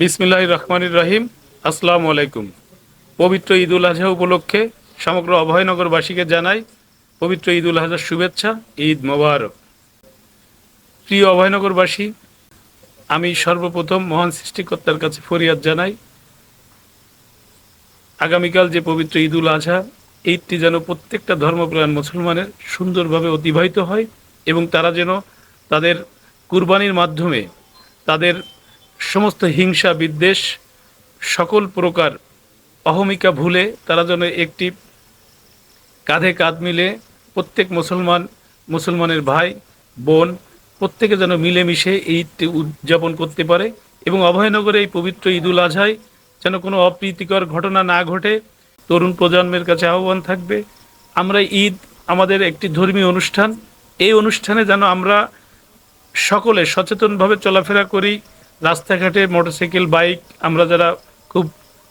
বিসমিল্লাহির রহমানির রহিম। আসসালামু আলাইকুম। পবিত্র ঈদুল আজহা উপলক্ষে সমগ্র অভয়নগরবাসীকে জানাই পবিত্র ঈদুল আজহার শুভেচ্ছা। ঈদ মোবারক। প্রিয় অভয়নগরবাসী, আমি সর্বপ্রথম মহান সৃষ্টিকর্তার কাছে ফরিয়াদ জানাই, আগামীকাল যে পবিত্র ঈদুল আজহা, ঈদটি যেন প্রত্যেকটা ধর্মপ্রাণ মুসলমানের সুন্দরভাবে অতিবাহিত হয় এবং তারা যেন তাদের কুরবানির মাধ্যমে তাদের সমস্ত হিংসা বিদ্বেষ সকল প্রকার অহমিকা ভুলে তারা যেন একটি কাঁধে কাঁধ মিলে প্রত্যেক মুসলমানের ভাই বোন প্রত্যেকে যেন মিলেমিশে ঈদটি উদযাপন করতে পারে এবং অভয়নগরে এই পবিত্র ঈদুল আজহায় যেন কোনো অপ্রীতিকর ঘটনা না ঘটে। তরুণ প্রজন্মের কাছে আহ্বান থাকবে, আমরা ঈদ আমাদের একটি ধর্মীয় অনুষ্ঠান, এই অনুষ্ঠানে যেন আমরা সকলে সচেতনভাবে চলাফেরা করি। রাস্তাঘাটে মোটরসাইকেল বাইক আমরা যারা খুব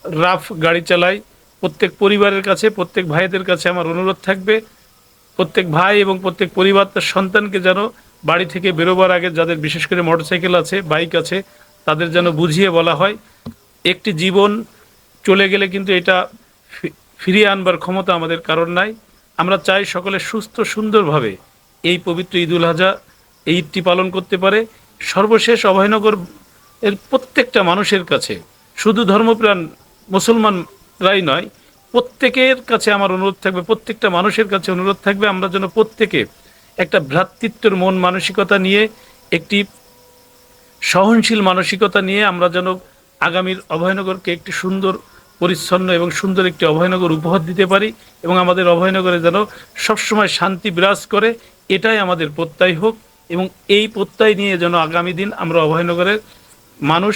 রাফ গাড়ি চালাই, প্রত্যেক পরিবারের কাছে প্রত্যেক ভাইদের কাছে আমার অনুরোধ থাকবে, প্রত্যেক ভাই এবং প্রত্যেক পরিবার তার সন্তানকে যেন বাড়ি থেকে বেরোবার আগে, যাদের বিশেষ করে মোটরসাইকেল আছে বাইক আছে, তাদের যেন বুঝিয়ে বলা হয় একটি জীবন চলে গেলে কিন্তু এটা ফিরিয়ে আনবার ক্ষমতা আমাদের কারণ নাই। আমরা চাই সকলে সুস্থ সুন্দরভাবে এই পবিত্র ঈদুল আজহা এই ঈদটি পালন করতে পারে। সর্বশেষ অভয়নগর এর প্রত্যেকটা মানুষের কাছে, শুধু ধর্মপ্রাণ মুসলমানরাই নয়, প্রত্যেকের কাছে আমার অনুরোধ থাকবে, প্রত্যেকটা মানুষের কাছে অনুরোধ থাকবে, আমরা যেন প্রত্যেকে একটা ভ্রাতৃত্বের মন মানসিকতা নিয়ে, একটি সহনশীল মানসিকতা নিয়ে আমরা যেন আগামীর অভয়নগরকে একটি সুন্দর পরিচ্ছন্ন এবং সুন্দর একটি অভয়নগর উপহার দিতে পারি এবং আমাদের অভয়নগরে যেন সবসময় শান্তি বিরাজ করে, এটাই আমাদের প্রত্যয় হোক এবং এই প্রত্যয় নিয়ে যেন আগামী দিন আমরা অভয়নগরের মানুষ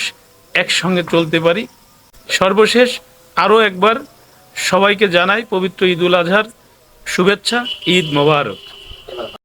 একসঙ্গে চলতে পারি। সর্বশেষ আরও একবার সবাইকে জানাই পবিত্র ঈদুল আজহার শুভেচ্ছা। ঈদ মোবারক।